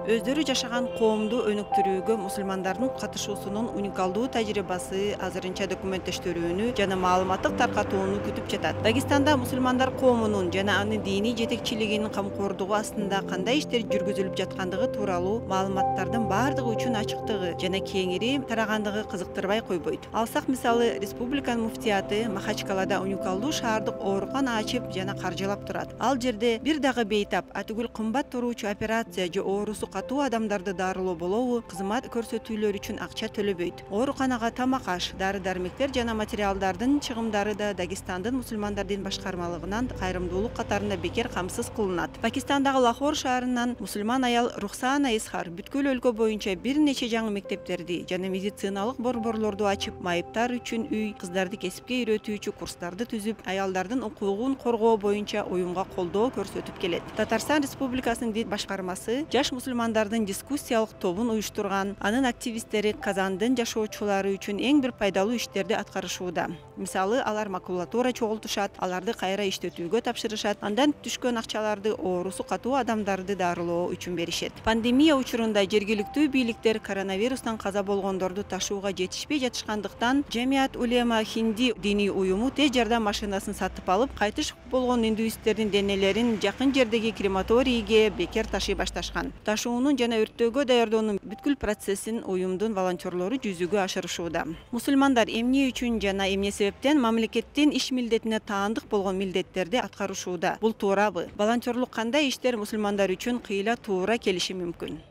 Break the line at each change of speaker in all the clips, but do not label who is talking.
Өздөрү жашаган коомду өнүктүрүүгө мусулмандардын катышуусунун уникалдуу тажрыйбасы азырынча документтештирүүнү жана маалыматтык таркатууну күтүп жатат. Дагестанда мусулмандар коомунун жана анын диний жетекчилигинин камкордугу астында кандай иштер жүргүзүлүп жаткандыгы тууралуу маалыматтардын баардыгы үчүн ачыктыгы жана кеңири тарагандыгы кызыктырбай койбойт. Алсак мисалы, республиканын муфтияты Махачкалада уникалдуу шаардык оорукана ачып жана каржылап турат. Ал жерде бир дагы бейтап, атүгүл кымбат туруучу операция же оорусу катуу адамдарды дарылоо болобу, кызмат көрсөтүүлөр үчүн акча төлөбөйт. Ооруканага тамак аш, дары-дармектер жана материалдардын чыгымдары да Дагестандын мусулмандардын башкармалыгынан кайрымдуулук катарында бекер камсыз кылынат. Пакистандагы Лахор шаарынан мусулман аял Рухсана Исхар бүткүл өлкө боюнча бир нече жаңы мектептерди жана медициналык борборлорду ачып, майыптар үчүн үй, кыздарды кесипке үйрөтүүчү курстарды түзүп, аялдардын укугун коргоо боюнча уюмга колдоо көрсөтүп келет. Татарстан Республикасынын дин башкармасы жаш мусулмандардын дискуссиялык тобун уюштурган, анын активисттери Казандын жашоочулары үчүн эң бир пайдалуу иштерди аткарышууда. Мисалы, алар макулатура чогултушат, аларды кайра иштетүүгө тапшырышат, андан түшкөн акчаларды оорусу катуу адамдарды дарылоо үчүн беришет. Пандемия учурунда жергиликтүү бийликтер коронавирустан каза болгондорду ташууга жетишпей жатышкандыктан, Жамиат улема хинди диний уюму тез жардам машинасын сатып алып, кайтыш болгон индуисттердин денелерин жакын жердеги крематорийге бекер ташый башташкан. Ташуунун жана өрттөөгө даярдоонун бүткүл процессин уюмдун волонтерлору жүзүгө ашырышууда. Мусулмандар эмне үчүн жана эмне себептен мамлекеттин иш милдетине таандык болгон милдеттерди аткарышууда? Бул туурабы? Волонтерлук кандай иштер мусулмандар үчүн кыйла туура келиши мүмкүн?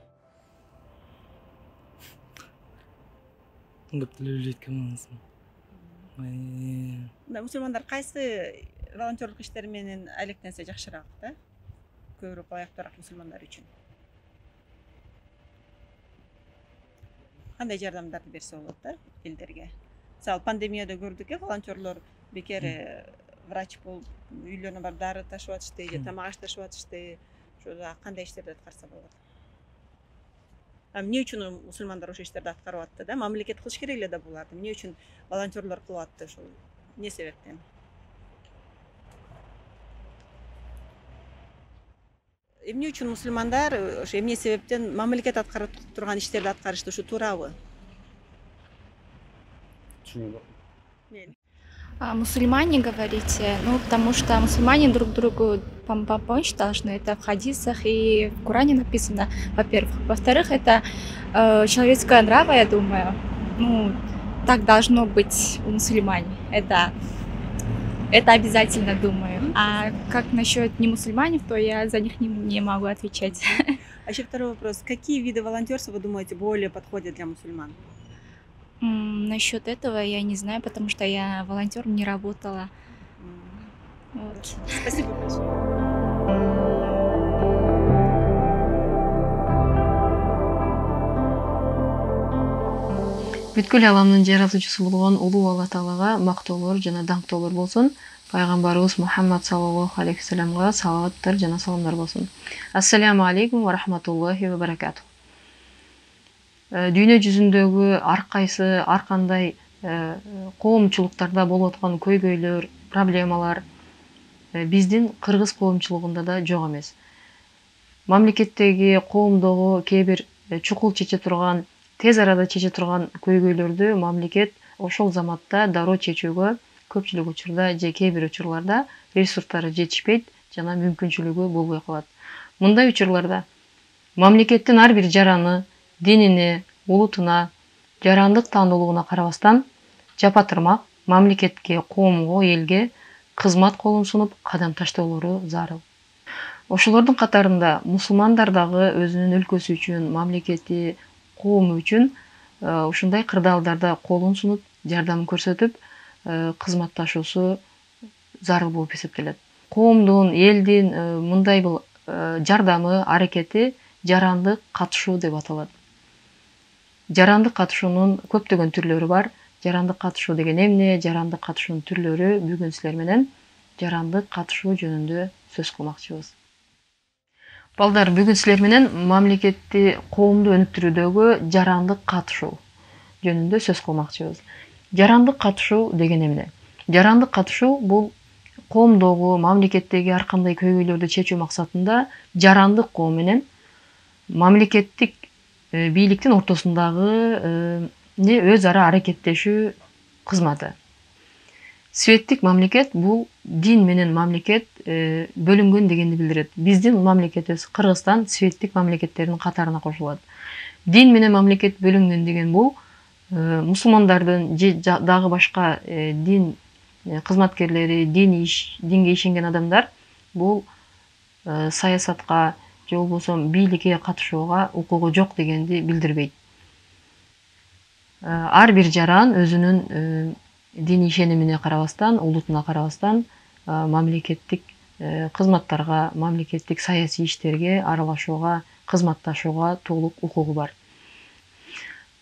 Мусулмандар кайсы волонтерлук иштер менен алектенсе жакшыраак да? Көбүрөөк аяктуураак мусулмандар үчүн. Кандай жардамдарды берсе болот да элдерге? Мисалы, пандемияда көрдүк, волонтерлор бекер врач болуп үйлөрүнө барып дары ташып атышты, же тамак аш ташып атышты. Ошо кандай иштерди аткарса болот? Эмне үчүн мусулмандар ошо иштерди аткарып атты да? Мамлекет кылыш керек эле да буларды. Эмне үчүн волонтерлор кылып атты ошол? Эмне себептен? Эмне үчүн мусулмандар ошо эмне себептен мамлекет аткарып турган иштерди аткарышты, ушу туурабы?
Мусульмане говорите, ну потому что мусульмане друг другу помочь должны, это в хадисах и в Коране написано, во-первых. Во-вторых, это человеческое нрава, я думаю, ну так должно быть у мусульман, это обязательно, думаю. А как насчет не мусульманов, то я за них не могу отвечать.
А еще второй вопрос. Какие виды волонтерства, вы думаете, более подходят для мусульман?
Насчет этого я не знаю, потому что я волонтером не работала. Вот.
Спасибо большое.
Бүткүл аламдын жаратуучусу болгон улуу Алла Таалага мактоолор жана даңктоолор болсун. Пайгамбарыбыз Мухаммад саллаллаху алейхи вассаламга салаваттар жана саламдар болсун. Ассаламу алейкум ва рахматуллахи ва баракатух. Дүйнө жүзүндөгү ар кайсы ар кандай коомчулуктарда болуп аткан көйгөйлөр, проблемалар биздин кыргыз коомчулугунда да жок эмес. Мамлекеттеги, коомдогу кээ бир чукул чече турган, тез арада чече турган көйгөйлөрдү мамлекет ошол заматта дароо чечүүгө көпчүлүк учурда же кээ бир учурларда ресурстары жетишпейт жана мүмкүнчүлүгү болбой калат. Мындай учурларда мамлекеттин ар бир жараны, динине, улутуна, жарандык таандуулугуна карабастан жапатырмак мамлекетке, коомго, элге кызмат колун сунуп кадам таштоолору зарыл. Ошолордун катарында мусулмандар дагы өзүнүн өлкөсү үчүн, мамлекети, коому үчүн ушундай кырдаалдарда колун сунуп, жардам көрсөтүп, кызматташуусу зарыл болуп эсептелет. Коомдун, элдин мындай бул жардамы, аракети жарандык катышуу деп аталат. Жарандык катышуунун көптөгөн түрлөрү бар. Жарандык катышуу деген эмне? Жарандык катышуунун түрлөрү бүгүн силер менен жарандык катышуу жөнүндө сөз кылмакчыбыз. Балдар, бүгүн силер менен мамлекетти, коомду өнүктүрүүдөгү жарандык катышуу жөнүндө сөз кылмакчыбыз. Жарандык катышуу деген эмне? Жарандык катышуу бул коомдогу, мамлекеттеги ар кандай көйгөйлөрдү чечүү максатында жарандык коом менен мамлекеттик бийликтин ортосундагы өз ара аракеттешүү кызматы. Светтик мамлекет бул дин менен мамлекет бөлүнгөн дегенди билдирет. Биздин мамлекетибиз Кыргызстан светтик мамлекеттердин катарына кошулат. Дин менен мамлекет бөлүнгөн деген бул мусулмандардын же дагы башка дин кызматкерлери, динге ишенген адамдар бул саясатка же болбосо бийликке катышууга укугу жок дегенди билдирбейт. Ар бир жаран өзүнүн дин ишенимине карабастан, улутуна карабастан мамлекеттик кызматтарга, мамлекеттик саясий иштерге аралашууга, кызматташууга толук укугу бар.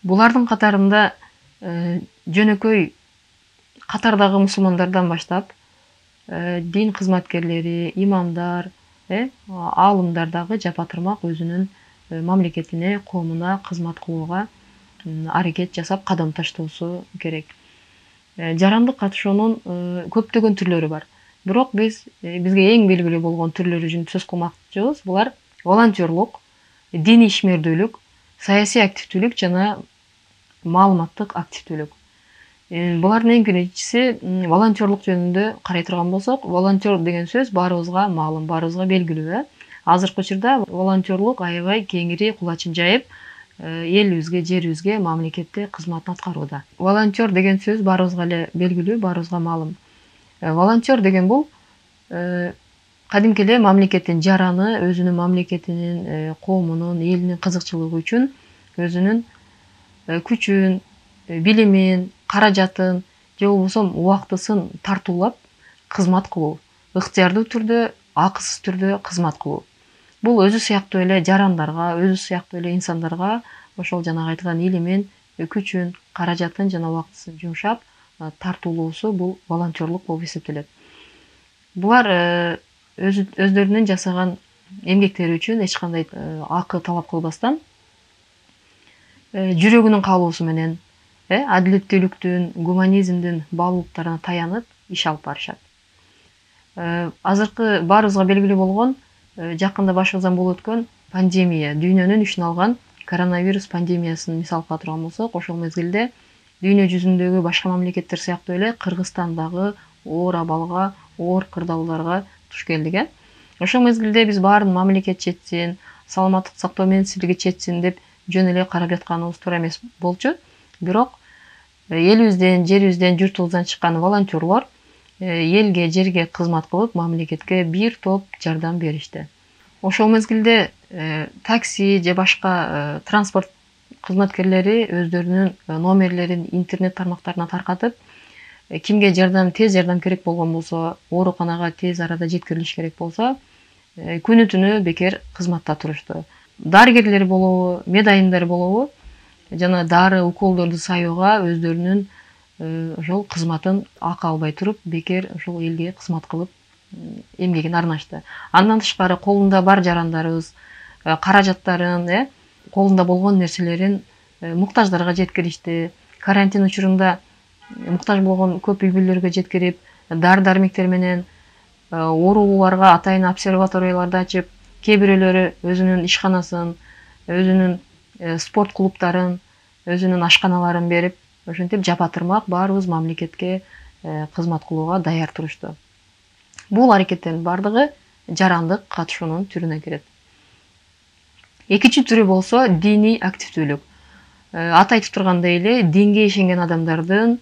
Булардын катарында жөнөкөй катардагы мусулмандардан баштап дин кызматкерлери, имамдар, аалымдар дагы жапа-тырмак өзүнүн мамлекетине, коомуна кызмат кылууга аракет жасап кадам таштоосу керек. Жарандык катышуунун көптөгөн түрлөрү бар. Бирок бизге эң белгилүү болгон түрлөрү жөнүндө сөз кылмакчыбыз. Булар волонтерлук, диний ишмердүүлүк, саясий активдүүлүк жана маалыматтык активдүүлүк. Булардын эң биринчиси волонтерлук жөнүндө карай турган болсок, волонтер деген сөз баарыбызга маалым, баарыбызга белгилүү. Азыркы учурда волонтерлук аябай кеңири кулачын жайып, элибизге, жерибизге, мамлекетте кызматын аткарууда. Волонтер деген сөз баарыбызга эле белгилүү, баарыбызга маалым. Волонтер деген бул кадимки эле мамлекеттин жараны, өзүнүн мамлекетинин, коомунун, элинин кызыкчылыгы үчүн өзүнүн күчүн, билимин, каражатын же болбосо убактысын тартуулап кызмат кылуу, ыктыярдуу түрдө, акысыз түрдө кызмат кылуу. Бул өзү сыяктуу эле жарандарга, өзү сыяктуу эле инсандарга ошол жанагы айткан илимин, күчүн, каражатын жана убактысын жумшап тартуулоосу бул волонтерлук болуп эсептелет. Булар өздөрүнүн жасаган эмгектери үчүн эч кандай акы талап кылбастан жүрөгүнүн каалоосу менен адилеттүүлүктүн, гуманизмдин баалуулуктарына таянып иш алып барышат. Азыркы баарыбызга белгилүү болгон жакында башыбыздан болуп өткөн пандемия, дүйнөнүн ишин алган коронавирус пандемиясын мисал кыла турган болсок, ошол мезгилде дүйнө жүзүндөгү башка мамлекеттер сыяктуу эле Кыргызстан дагы оор абалга, оор кырдаалдарга туш келдик. Ошол мезгилде биз баарын мамлекет четсин, саламаттык сактоо министрлиги четсин деп жөн эле карап жатканыбыз туура эмес болчу. Бирок элибизден, жерибизден, журтубуздан чыккан волонтерлор элге, жерге кызмат кылып, мамлекетке бир топ жардам беришти. Ошол мезгилде такси же башка транспорт кызматкерлери өздөрүнүн номерлерин интернет тармактарына таркатып, кимге тез жардам керек болгон болсо, ооруканага тез арада жеткирилиш керек болсо, күнү түнү бекер кызматта турушту. Дарыгерлер болобу, медайымдар болобу, жана дары, уколдорду саууга өздөрүнүн ошол кызматын акы албай туруп, бекер ошол элге кызмат кылып эмгегин арнашты. Андан тышкары колунда бар жарандарыбыз каражаттарын, колунда болгон нерселерин муктаждарга жеткиришти. Карантин учурунда муктаж болгон көп үй бүлөлөргө жеткирип, дары-дармектер менен оорулууларга атайын обсерваторияларды ачып, кээ бирөөлөрү өзүнүн ишканасын, өзүнүн спорт клубтарын, өзүнүн ашканаларын берип, ошентип жапа-тырмак баарыбыз мамлекетке кызмат кылууга даяр турушту. Бул аракеттердин бардыгы жарандык катышуунун түрүнө кирет. Экинчи түрү болсо диний активдүүлүк. Аты айтып тургандай эле динге ишенген адамдардын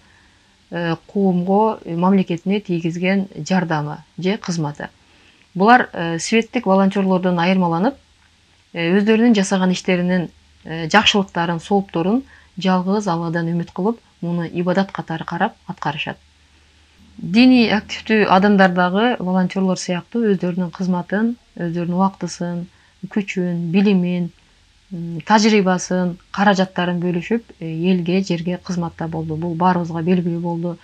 коомго, мамлекетине тийгизген жардамы же кызматы. Булар светтик волонтерлордон айырмаланып, өздөрүнүн жасаган иштеринин жакшылыктарын, соопторун жалгыз Алладан үмүт кылып, муну ибадат катары карап аткарышат. Диний активдүү адамдар дагы волонтерлор сыяктуу өздөрүнүн кызматын, өздөрүнүн убактысын, күчүн, билимин, тажрыйбасын, каражаттарын бөлүшүп, элге, жерге кызматта болду. Бул баарыбызга белгилүү болду.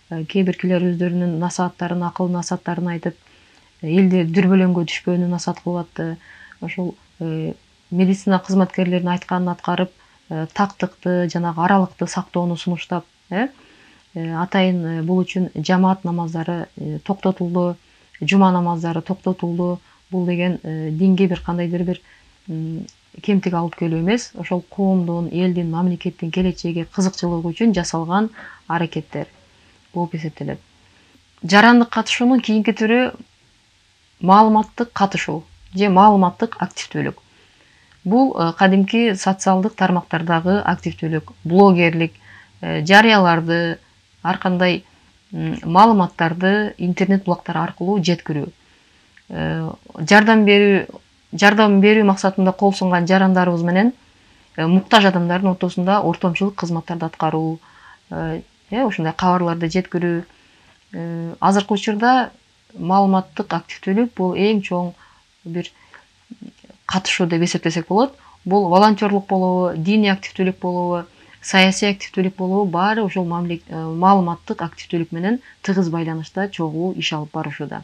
Кээ биркилер өздөрүнүн насааттарын, акыл насааттарын айтып, элди дүрбөлөңгө түшпөөнү насаат кылып атты. Ошол медицина кызматкерлеринин айтканын аткарып, тактыкты, жанагы аралыкты сактоону сунуштап, атайын бул үчүн жамаат намаздары токтотулду, жума намаздары токтотулду. Бул деген динге бир кандайдыр бир кемтик алып келүү эмес, ошол коомдун, элдин, мамлекеттин келечеги, кызыкчылыгы үчүн жасалган аракеттер болуп эсептелет. Жарандык катышуунун кийинки түрү маалыматтык катышуу же маалыматтык активдүүлүк. Бул кадимки социалдык тармактардагы активдүүлүк, блогерлик, жарыяларды, ар кандай маалыматтарды интернет булактар аркылуу жеткирүү. Жардам берүү максатында кол сунган жарандарыбыз менен муктаж адамдардын ортосунда ортомчулук кызматтарды аткаруу, ушундай кабарларды жеткирүү. Азыркы учурда маалыматтык активдүүлүк бул эң чоң бир катышуу деп эсептесек болот. Бул волонтерлук болобу, диний активдүүлүк болобу, саясий активдүүлүк болобу, баары ошол маалыматтык активдүүлүк менен тыгыз байланышта чогуу иш алып барышууда.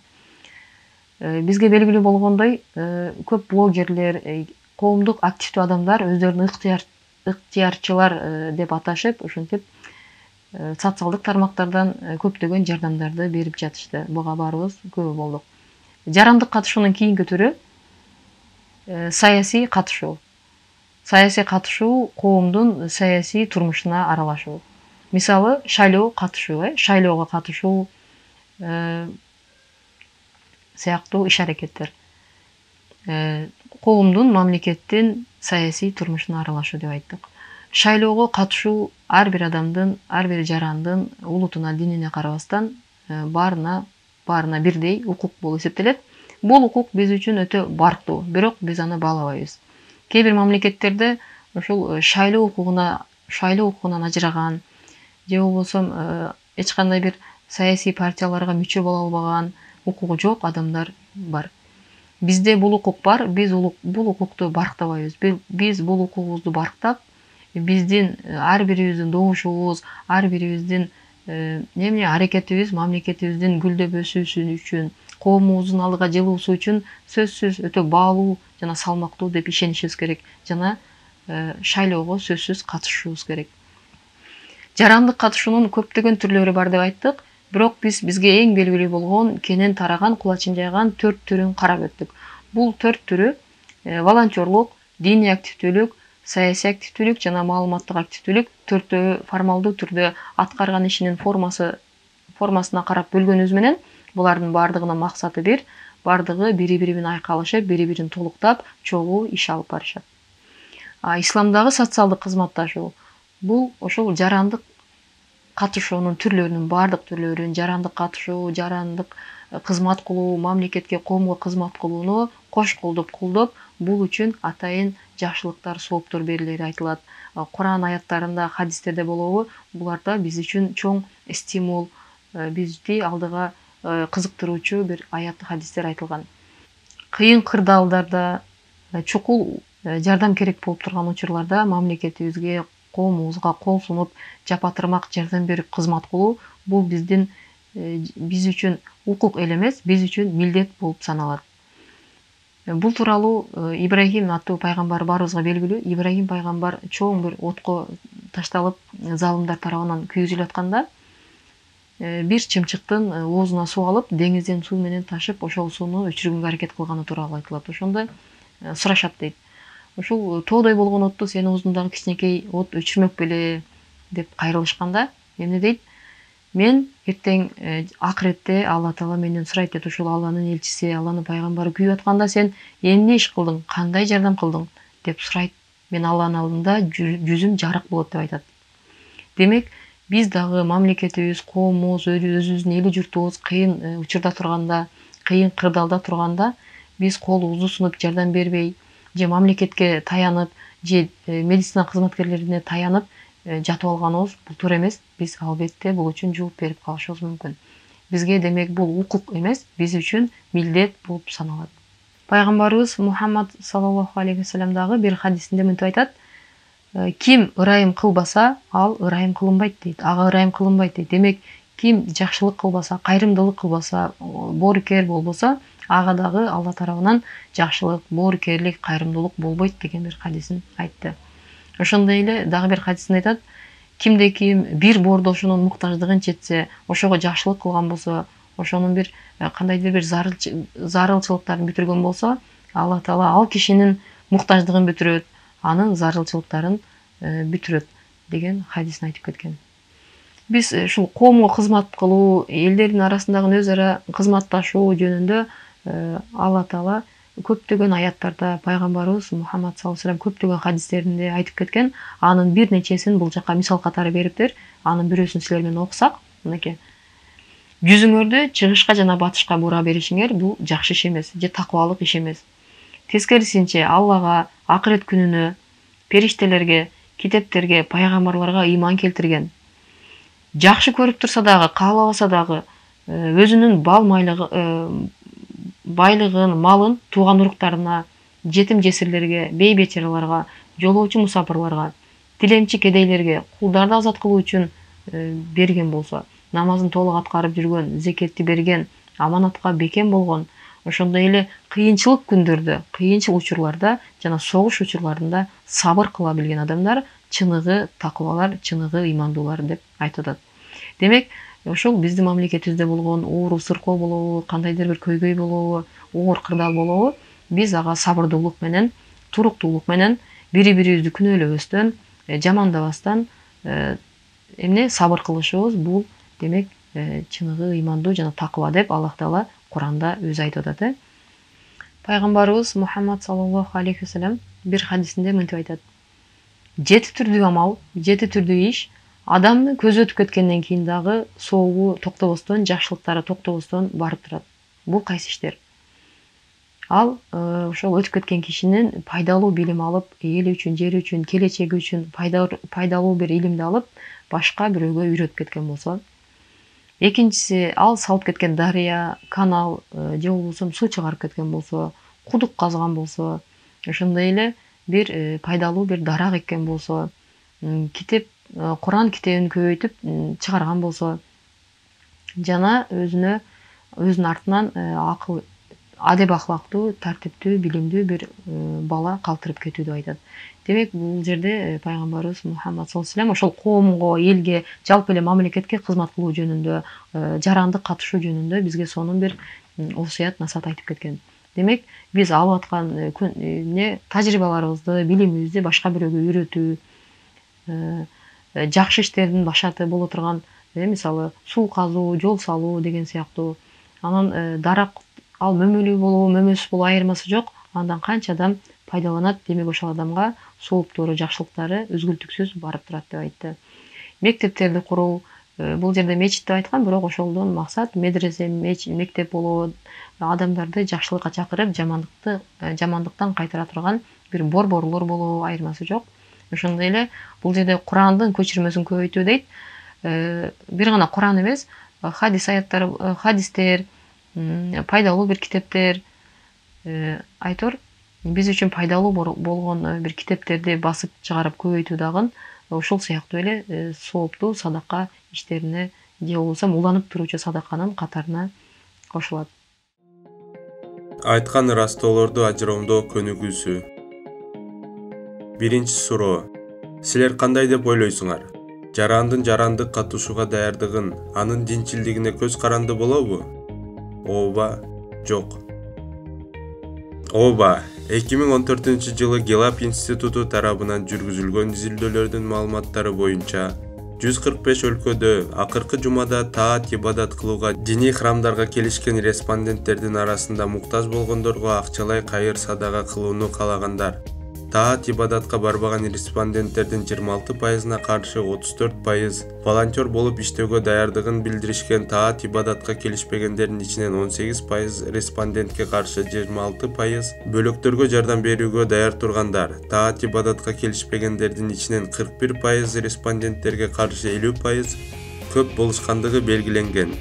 Бизге белгилүү болгондой, көп блогерлер, коомдук активдүү адамдар өздөрүн ыктыярчылар деп аташып, ушинтип социалдык тармактардан көптөгөн жардамдарды берип жатышты. Буга баарыбыз күбө болдук. Жарандык катышуунун кийинки түрү саясий катышуу. Саясий катышуу коомдун саясий турмушуна аралашуу. Мисалы, шайлоо катышуу, шайлоого катышуу сыяктуу иш-аракеттер. Коомдун, мамлекеттин саясий турмушуна аралашуу деп айттык. Шайлоого катышуу ар бир адамдын, ар бир жарандын улутуна, динине карабастан баарына бирдей укук болуп эсептелет. Бул укук биз үчүн өтө барктуу, бирок биз аны баалабайбыз. Кээ бир мамлекеттерде ушул шайлоо укугунан ажыраган же болбосо эч кандай бир саясий партияларга мүчө боло албаган, укугу жок адамдар бар. Бизде бул укук бар, биз бул укукту барктабайбыз. Биз бул укугубузду барктап, биздин ар бирибиздин добушубуз, ар бирибиздин аракетибиз мамлекетибиздин гүлдөп өсүүсү үчүн, коомубуздун алдыга жылуусу үчүн сөзсүз өтө баалуу жана салмактуу деп ишенишибиз керек. Жана шайлоого сөзсүз катышышыбыз керек. Жарандык катышуунун көптөгөн түрлөрү бар деп айттык, бирок бизге эң белгилүү болгон, кенен тараган, кулачын жайган 4 түрүн карап өттүк. Бул 4 түрү волонтерлук, диний активдүүлүк, саясий активдүүлүк жана маалыматтык активдүүлүк 4төө формалдуу түрдө аткарган ишинин формасына карап бөлгөнүбүз менен булардын баардыгынын максаты бир, баардыгы бири-бири менен айкалышып, бири-бирин толуктап, чогуу иш алып барышат. Исламдагы социалдык кызматташуу бул ошол жарандык катышуунун түрлөрүнүн баардык түрлөрүн, жарандык катышуу, жарандык кызмат кылуу, мамлекетке, коомго кызмат кылууну кош колдоп, бул үчүн атайын жакшылыктар, сооптор берилери айтылат. Куран аяттарында, хадистерде болобу, буларда биз үчүн чоң стимул, бизди алдыга кызыктыруучу бир аят, хадистер айтылган. Кыйын кырдаалдарда, чукул жардам керек болуп турган учурларда мамлекетибизге, коомубузга кол сунуп, жапатырмак жардам берип кызмат кылуу бул биз үчүн укук эле эмес, биз үчүн милдет болуп саналат. Бул тууралуу Ибрахим аттуу пайгамбар баарыбызга белгилүү. Ибрахим пайгамбар чоң бир отко ташталып, залымдар тарабынан күйгүзүлүп атканда, бир чымчыктын оозуна суу алып, деңизден суу менен ташып, ошол сууну өчүргөнгө аракет кылганы тууралуу айтылат. Ошондо сурашат дейт. Ушул тоодой болгон отту сенин оозуңдагы кичинекей от өчүрмөк беле деп кайрылышканда, эмне дейт? Мен эртең акыретте Алла Таала менден сурайт дейт. Ушул Алланын элчиси, Алланын пайгамбары күйүп атканда сен эмне иш кылдың, кандай жардам кылдың деп сурайт. Мен Алланын алдында жүзүм жарык болот деп айтат. Демек, биз дагы мамлекетибиз, коомубуз, өзүбүздүн эли журтубуз кыйын учурда турганда, кыйын кырдаалда турганда, биз колубузду сунуп жардам бербей, же мамлекетке таянып, же медицина кызматкерлерине таянып жатып алганыбыз бул туура эмес. Биз албетте бул үчүн жооп берип калышыбыз мүмкүн. Бизге демек бул укук эмес, биз үчүн милдет болуп саналат. Пайгамбарыбыз Мухаммад саллаллаху алейхи вассалам дагы бир хадисинде мынтип айтат: ким ырайым кылбаса, ал ырайым кылынбайт дейт. Ага ырайым кылынбайт дейт. Демек, ким жакшылык кылбаса, кайрымдуулук кылбаса, боорукер болбосо, ага дагы Алла тарабынан жакшылык, боорукерлик, кайрымдуулук болбойт деген бир хадисин айтты. Ошондой эле дагы бир хадисин айтат: кимде ким бир боордошунун муктаждыгын четсе, ошого жакшылык кылган болсо, ошонун кандайдыр бир зарылчылыктарын бүтүргөн болсо, Алла Таала ал кишинин муктаждыгын бүтүрөт, анын зарылчылыктарын бүтүрөт деген хадисин айтып кеткен. Биз ушул коомго кызмат кылуу, элдердин арасындагы өз ара кызматташуу жөнүндө Алла Таала көптөгөн аяттарда пайгамбарыбыз Мухаммад саллаллаху алейхи көптөгөн хадистеринде айтып кеткен. Анын бир нечесин бул жакка мисал катары бериптир. Анын бирөөсүн силер менен окусак, мынакей. Жүзүңөрдү чыгышка жана батышка бура беришиңер бул жакшы иш эмес, же такыбалык иш эмес. Тескерисинче Аллага, акырет күнүнө, периштелерге, китептерге, пайгамбарларга ыйман келтирген. Жакшы көрүп турса дагы, каалабаса дагы, өзүнүн байлыгын, малын тууган уруктарына, жетим жесирлерге, бейбечараларга, жолоочу мусапырларга, тилемчи кедейлерге, кулдарды азат кылуу үчүн берген болсо, намазын толук аткарып жүргөн, зекетти берген, аманатка бекем болгон, ошондой эле кыйынчылык күндөрдө, кыйынчыл учурларда жана согуш учурларында сабыр кыла билген адамдар чыныгы такыбалар, чыныгы ыймандуулар деп айтып атат. Демек, ошол биздин мамлекетибизде болгон оору сыркоо болобу, кандайдыр бир көйгөй болобу, оор кырдаал болобу, биз ага сабырдуулук менен, туруктуулук менен, бири-бирибизди күнөөлөбөстөн, жамандабастан сабыр кылышыбыз бул демек чыныгы ыймандуу жана такыба деп Аллах Таала Куранда өзү айтып атат. Пайгамбарыбыз Мухаммад саллаллаху алейхи вассалам бир хадисинде мынтип айтат: жети түрдүү амал, жети түрдүү иш адамды көзү өтүп кеткенден кийин дагы соогу токтобостон, жакшылыктары токтобостон барып турат. Бул кайсы иштер? Ал ошол өтүп кеткен кишинин пайдалуу билим алып, эли үчүн, жери үчүн, келечеги үчүн пайдалуу бир илимди алып, башка бирөөгө үйрөтүп кеткен болсо. Экинчиси, ал салып кеткен дарыя, канал, же болбосо суу чыгарып кеткен болсо, кудук казган болсо, ошондой эле бир пайдалуу бир дарак эккен болсо, китеп, Куран китебин көбөйтүп чыгарган болсо, жана өзүнүн артынан акыл, адеп ахлактуу, тартиптүү, билимдүү бир бала калтырып кетүү деп айтат. Демек, бул жерде пайгамбарыбыз Мухаммад саллаллаху алейхи ошол коомго, элге, жалпы эле мамлекетке кызмат кылуу жөнүндө, жарандык катышуу жөнүндө бизге сонун бир осуят насаат айтып кеткен. Демек, биз алып аткан тажрыйбаларыбызды, билимибизди башка бирөөгө үйрөтүү, жакшы иштердин башаты боло турган, мисалы, суу казуу, жол салуу деген сыяктуу. Анан дарак ал мөмөлүү болобу, мөмөсүз болобу айырмасы жок. Андан канча адам пайдаланат, демек ошол адамга сооптору, жакшылыктары үзгүлтүксүз барып турат деп айтты. Мектептерди куруу, бул жерде мечит деп айткан, бирок ошолдон максат медресе, мектеп болобу, адамдарды жакшылыкка чакырып, жамандыктан кайтара турган бир борборлор болобу айырмасы жок. Ошондой эле бул жерде Курандын көчүрмөсүн көбөйтүү дейт. Бир гана Куран эмес, хадистер, пайдалуу бир китептер, айтор биз үчүн пайдалуу болгон бир китептерди басып чыгарып көбөйтүү дагы ошол сыяктуу эле сооптуу садака иштерине же болбосо уланып туруучу садаканын катарына кошулат.
Айткан ырастоолорду ажыроомдоо көнүгүүсү. Биринчи суроо. Силер кандай деп ойлойсуңар? Жарандын жарандык катышууга даярдыгын, анын динчилдигине көз каранды болобу? Ооба, жок. Ооба, 2014-жылы Гелап институту тарабынан жүргүзүлгөн изилдөөлөрдүн маалыматтары боюнча 145 өлкөдө акыркы жумада таат ибадат кылууга диний храмдарга келишкен респонденттердин арасында муктаж болгондорго акчалай кайыр садага кылууну каалагандар. Таат ибадатка барбаган респонденттердин 26%-на каршы 34% волонтер болуп иштөөгө даярдыгын билдиришкен. Таат ибадатка келишпегендердин ичинен 18% респондентке каршы 26% бөлөктөргө жардам берүүгө даяр тургандар. Таат ибадатка келишпегендердин ичинен 41% респонденттерге каршы 50% көп болушкандыгы белгиленген.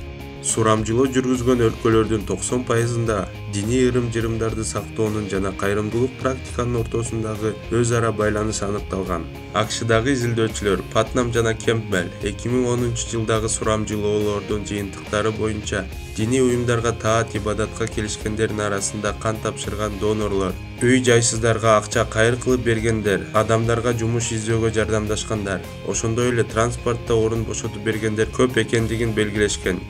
Сурамжылоо жүргүзгөн өлкөлөрдүн 90%-ында диний ырым-жырымдарды сактоонун жана кайрымдуулук практиканын ортосундагы өз ара байланыш аныкталган. АКШдагы изилдөөчүлөр Патнам жана Кемпбелл 2010-жылдагы сурамжылоолордун жыйынтыктары боюнча диний уюмдарга таат ибадатка келишкендердин арасында кан тапшырган донорлор, үй-жайсыздарга акча кайыр кылып бергендер, адамдарга жумуш издөөгө жардамдашкандар, ошондой эле транспортто орун бошотуп бергендер көп экендигин белгилешкен.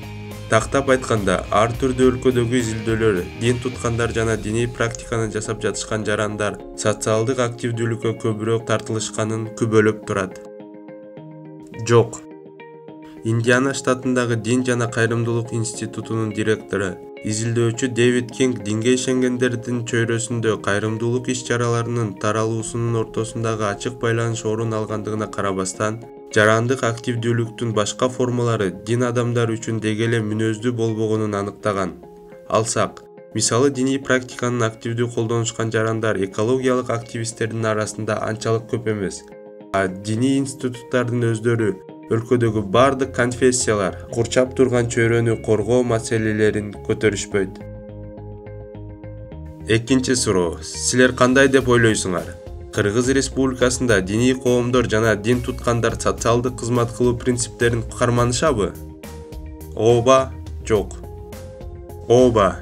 Тактап айтканда, ар түрдүү өлкөдөгү изилдөөлөр дин туткандар жана диний практиканы жасап жатышкан жарандар социалдык активдүүлүккө көбүрөөк тартылышканын күбөлөп турат. Жок. Индиана штатындагы Дин жана кайрымдуулук институтунун директору, изилдөөчү Дэвид Кинг динге ишенгендердин чөйрөсүндө кайрымдуулук иш-чараларынын таралуусунун ортосундагы ачык байланыш орун алгандыгына карабастан, жарандык активдүүлүктүн башка формалары дин адамдар үчүн деги эле мүнөздүү болбогонун аныктаган. Алсак, мисалы диний практиканын активдүү колдонушкан жарандар экологиялык активисттердин арасында анчалык көп эмес. А диний институттардын өздөрү өлкөдөгү бардык конфессиялар курчап турган чөйрөнү коргоо маселелерин көтөрүшпөйт. Экинчи суроо. Силер кандай деп ойлойсуңар? Кыргыз Республикасында диний коомдор жана дин туткандар социалдык кызмат кылуу принциптерин карманышабы? Ооба, жок. Ооба.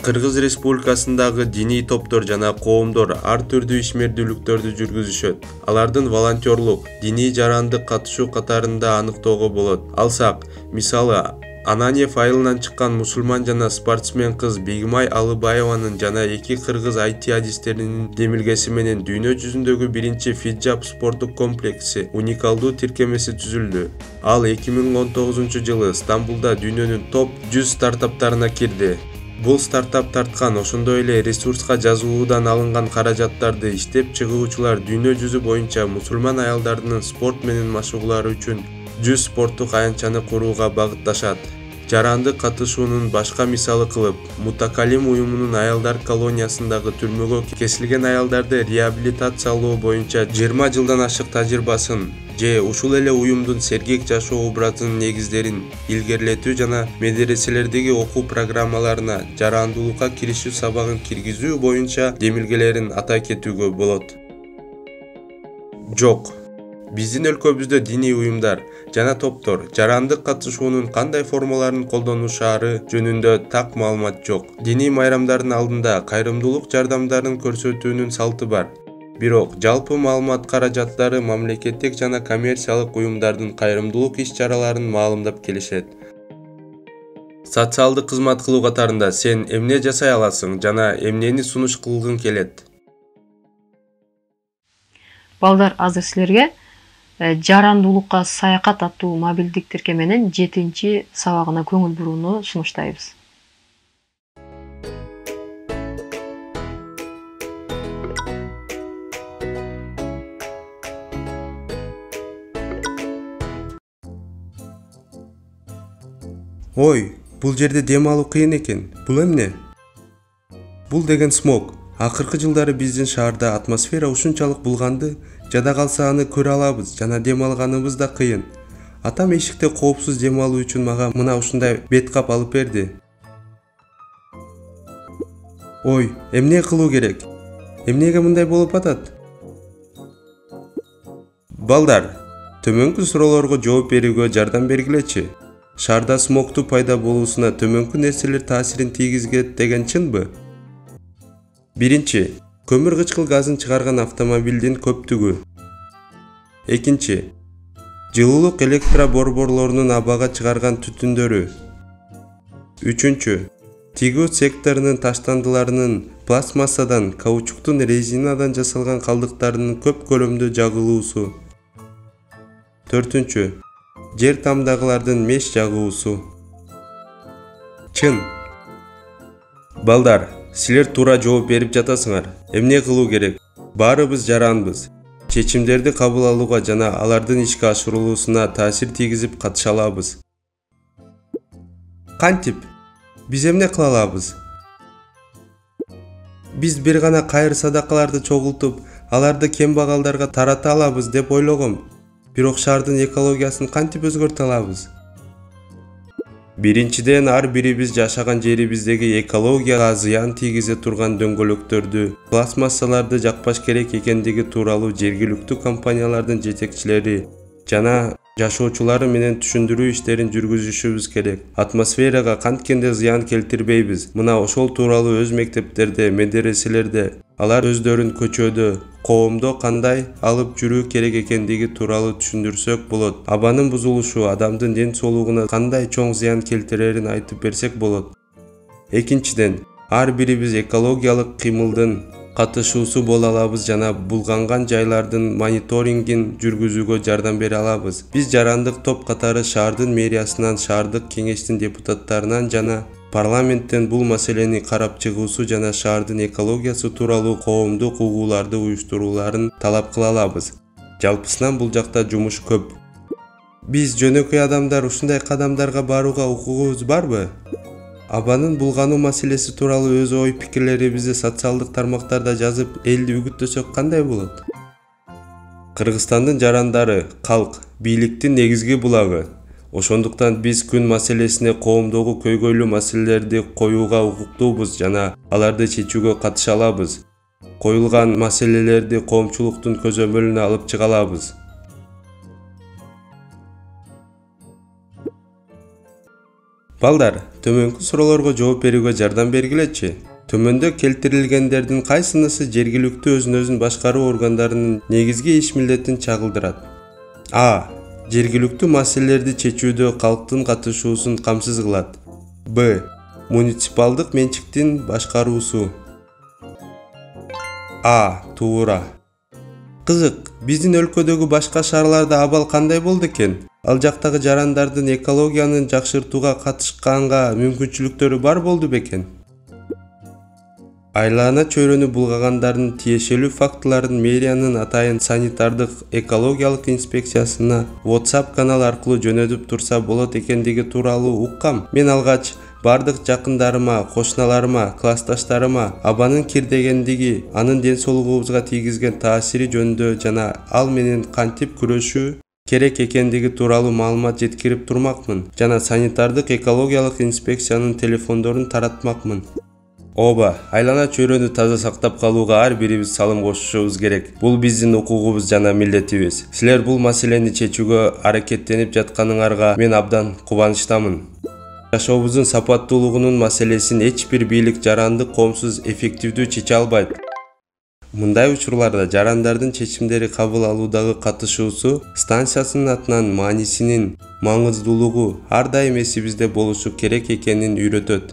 Кыргыз Республикасындагы диний топтор жана коомдор ар түрдүү ишмердүүлүктөрдү жүргүзүшөт. Алардын волонтерлук, диний жарандык катышуу катарында аныктоого болот. Алсак, мисалы, Ананьев айылынан чыккан мусулман жана спортсмен кыз Бегимай Алыбаеванын жана 2 кыргыз IT адистеринин демилгеси менен дүйнө жүзүндөгү биринчи Фиджап спорттук комплекси уникалдуу тиркемеси түзүлдү. Ал 2019-жылы Стамбулда дүйнөнүн топ 100 стартаптарына кирди. Бул стартап тарткан ошондой эле ресурска жазылуудан алынган каражаттарды иштеп чыгуучулар дүйнө жүзү боюнча мусулман аялдарынын спорт менен машыгуулары үчүн 100 спорттук аянтчаны курууга багытташат. Жарандык катышуунун башка мисалы кылып, Мутакалим уюмунун аялдар колониясындагы түрмөгө кесилген аялдарды реабилитациялоо боюнча 20 жылдан ашык тажрыйбасын же ушул эле уюмдун сергек жашоо образынын негиздерин илгерилетүү жана медреселердеги окуу программаларына жарандуулукка киришүү сабагын киргизүү боюнча демилгелерин атай кетүүгө болот. Жок. Биздин өлкөбүздө диний уюмдар жана топтор жарандык катышуунун кандай формаларын колдонушаары жөнүндө так маалымат жок. Диний майрамдардын алдында кайрымдуулук жардамдарын көрсөтүүнүн салты бар. Бирок жалпы маалымат каражаттары мамлекеттик жана коммерциялык уюмдардын кайрымдуулук иш-чараларын маалымдап келишет. Социалдык кызмат кылуу катарында сен эмне жасай аласың жана эмнени сунуш кылгың келет?
Балдар, азыр силерге жарандуулукка саякат аттуу мобилдик тиркеменин 7-чи сабагына көңүл бурууну сунуштайбыз.
Ой, бул жерде дем алуу кыйын экен. Бул эмне? Бул деген смог. Акыркы жылдары биздин шаарда атмосфера ушунчалык булганды, жада калса аны көрө алабыз жана дем алганыбыз да кыйын. Атам эшикте коопсуз дем алуу үчүн мага мына ушундай бет кап алып берди. Ой, эмне кылуу керек? Эмнеге мындай болуп атат? Балдар, төмөнкү суроолорго жооп берүүгө жардам бергилечи. Шаарда смогтуу пайда болуусуна төмөнкү нерселер таасирин тийгизет деген чынбы? Биринчи, көмүр кычкыл газын чыгарган автомобилдин көптүгү. Экинчи, жылуулук электроборборлорунун абага чыгарган түтүндөрү. Үчүнчү, тигүү секторунун таштандыларынын пластмассадан, каучуктун, резинадан жасалган калдыктарынын көп көлөмдө жагылуусу. Төртүнчү, жер тамдагылардын меш жагуусу. Чын. Балдар, силер туура жооп берип жатасыңар. Эмне кылуу керек? Баарыбыз жаранбыз. Чечимдерди кабыл алууга жана алардын ишке ашырылуусуна таасир тийгизип катыша алабыз. Кантип? Биз эмне кыла алабыз? Биз бир гана кайыр садакаларды чогултуп, аларды кембагалдарга тарата алабыз деп ойлогом. Бирок шаардын экологиясын кантип өзгөртө алабыз? Биринчиден, ар бирибиз жашаган жерибиздеги экологияга зыян тийгизе турган дөңгөлөктөрдү, пластмассаларды жакпаш керек экендиги тууралуу жергиликтүү компаниялардын жетекчилери жана жашоочулары менен түшүндүрүү иштерин жүргүзүшүбүз керек. Атмосферага канткенде зыян келтирбейбиз. Мына ошол тууралуу өз мектептерде, медреселерде, алар өздөрүн көчөдө, коомдо кандай алып жүрүү керек экендиги тууралуу түшүндүрсөк болот. Абанын бузулушу адамдын ден соолугуна кандай чоң зыян келтирерин айтып берсек болот. Экинчиден, ар бирибиз экологиялык кыймылдын катышуусу боло алабыз жана булганган жайлардын мониторингин жүргүзүүгө жардам бере алабыз. Биз жарандык топ катары шаардын мэриясынан, шаардык кеңештин депутаттарынан жана парламенттен бул маселени карап чыгуусу жана шаардын экологиясы тууралуу коомдук угууларды уюштурууларын талап кыла алабыз. Жалпысынан бул жакта жумуш көп. Биз жөнөкөй адамдар ушундай кадамдарга барууга укугубуз барбы? Абанын булгануу маселеси тууралуу өз ой пикирлерибизди социалдык тармактарда жазып, элди үгүттөсөк кандай болот? Кыргызстандын жарандары, калк, бийликтин негизги булагы. Ошондуктан биз күн маселесине коомдогу көйгөйлүү маселелерди коюуга укуктуубуз жана аларды чечүүгө катыша алабыз. Коюлган маселелерди коомчулуктун көзөмөлүнө алып чыга алабыз. Балдар, төмөнкү суроолорго жооп берүүгө жардам бергилечи. Төмөндө келтирилгендердин кайсынысы жергиликтүү өзүн башкаруу органдарынын негизги иш милдетин чагылдырат? А. Жергиликтүү маселелерди чечүүдө калктын катышуусун камсыз кылат. Б. Муниципалдык менчиктин башкаруусу. А. Туура. Кызык, биздин өлкөдөгү башка шаарларда абал кандай болду экен? Ал жактагы жарандардын экологияны жакшыртууга катышканга мүмкүнчүлүктөрү бар болду бекен? Айлана чөйрөнү булгагандардын тиешелүү фактыларын мэриянын атайын санитардык экологиялык инспекциясына WhatsApp канал аркылуу жөнөтүп турса болот экендиги тууралуу уккам. Мен алгач бардык жакындарыма, кошуналарыма, классташтарыма абанын кирдегендиги, анын ден соолугубузга тийгизген таасири жөнүндө жана ал менен кантип күрөшүү керек экендиги тууралуу маалымат жеткирип турмакмын жана санитардык экологиялык инспекциянын телефондорун таратмакмын. Оба, айлана чөйрөнү таза сактап калууга ар бирибиз салым кошушубуз керек. Бул биздин укугубуз жана милдетибиз. Силер бул маселени чечүүгө аракеттенип жатканыңарга мен абдан кубанычтамын. Жашообуздун сапаттуулугунун маселесин эч бир бийлик жарандык коомсуз эффективдүү чече албайт. Мындай учурларда жарандардын чечимдери кабыл алуудагы катышуусу станциясынын атынан маанисинин, маңыздуулугу ар дайым эсибизде болушу керек экенин үйрөтөт.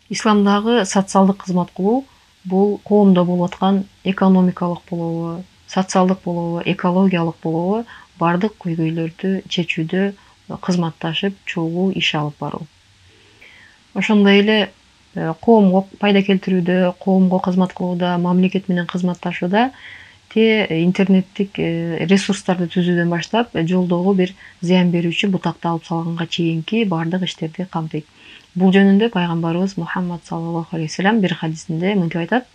Исламдагы социалдык кызмат кылуу бул коомдо болуп аткан экономикалык болобу, социалдык болобу, экологиялык болобу бардык көйгөйлөрдү чечүүдө кызматташып, чогуу иш алып баруу. Ошондой эле коомго пайда келтирүүдө, коомго кызмат кылууда, мамлекет менен кызматташууда интернеттик ресурстарды түзүүдөн баштап жолдогу бир зыян берүүчү бутакты алып салганга чейинки бардык иштерди камтыйт. Бул жөнүндө пайгамбарыбыз Мухаммад саллаллаху алейхи вассалам бир хадисинде мынтип айтат: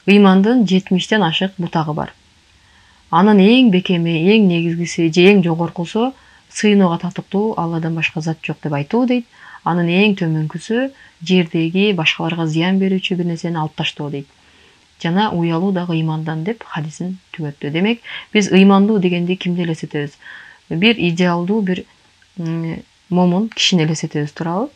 ыймандын 70тен ашык бутагы бар. Анын эң бекеми, эң негизгиси же эң жогоркусу сыйынууга татыктуу Алладан башка зат жок деп айтуу дейт. Анын эң төмөнкүсү жердеги башкаларга зыян берүүчү бир нерсени алып таштоо дейт. Жана уялуу дагы ыймандан деп хадисин түгөттү. Демек, биз ыймандуу дегенди кимди элестетебиз? Бир идеалдуу бир момун кишини элестетебиз, туурабы?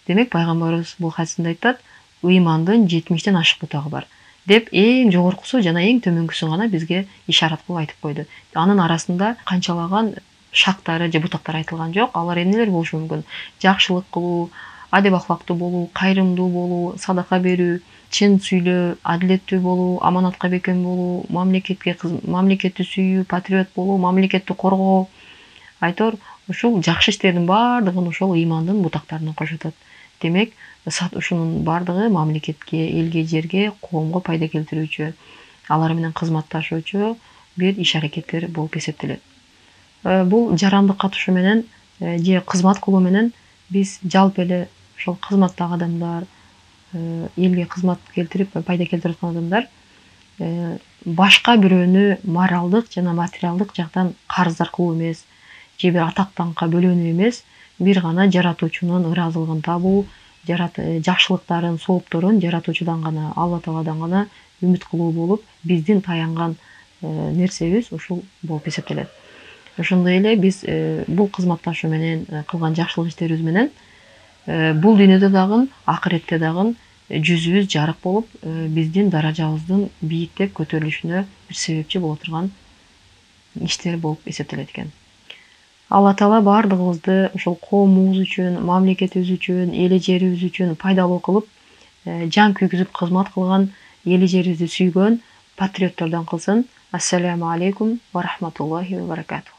Демек, пайгамбарыбыз бул хадисинде айтат: ыймандын 70тен ашык бутагы бар деп эң жогоркусу жана эң төмөнкүсүн гана бизге ишарат кылып айтып койду. Анын арасында канчалаган шактары же бутактар айтылган жок. Алар эмнелер болушу мүмкүн? Жакшылык кылуу, адеп акылактуу болуу, кайрымдуу болуу, садака берүү, чын сүйлөө, адилеттүү болуу, аманатка бекем болуу, мамлекетти сүйүү, патриот болуу, мамлекетти коргоо. Айтор, ушул жакшы иштердин бардыгын ошол ыймандын бутактарына кошотот. Демек, ушунун бардыгы мамлекетке, элге, жерге, коомго пайда келтирүүчү, алар менен кызматташуучу бир иш-аракеттер болуп эсептелет. Бул жарандык катышуу менен же кызмат кылуу менен биз жалпы эле ошол кызматтагы адамдар, элге кызмат келтирип, пайда келтирип аткан адамдар башка бирөөнү моралдык жана материалдык жактан карыздар кылуу эмес, же бир атак-даңкка бөлөнүү эмес, бир гана жаратуучунун ыраазылыгын табуу, жакшылыктарын, соопторун жаратуучудан гана, Алла Тааладан гана үмүт кылуу болуп, биздин таянган нерсебиз ушул болуп эсептелет. Ошондой эле биз бул кызматташуу менен кылган жакшылык иштерибиз менен бул дүйнөдө дагы, акыретте дагы жүзүбүз жарык болуп, биздин даражабыздын бийиктеп көтөрүлүшүнө бир себепчи боло турган иштер болуп эсептелет экен. Алла Таала бардыгыбызды ошол коомубуз үчүн, мамлекетибиз үчүн, эли жерибиз үчүн пайдалуу кылып, жан күйгүзүп кызмат кылган, эли жерибизди сүйгөн патриоттордон кылсын. Ассаламу алейкум ва рахматуллахи ва баракатух.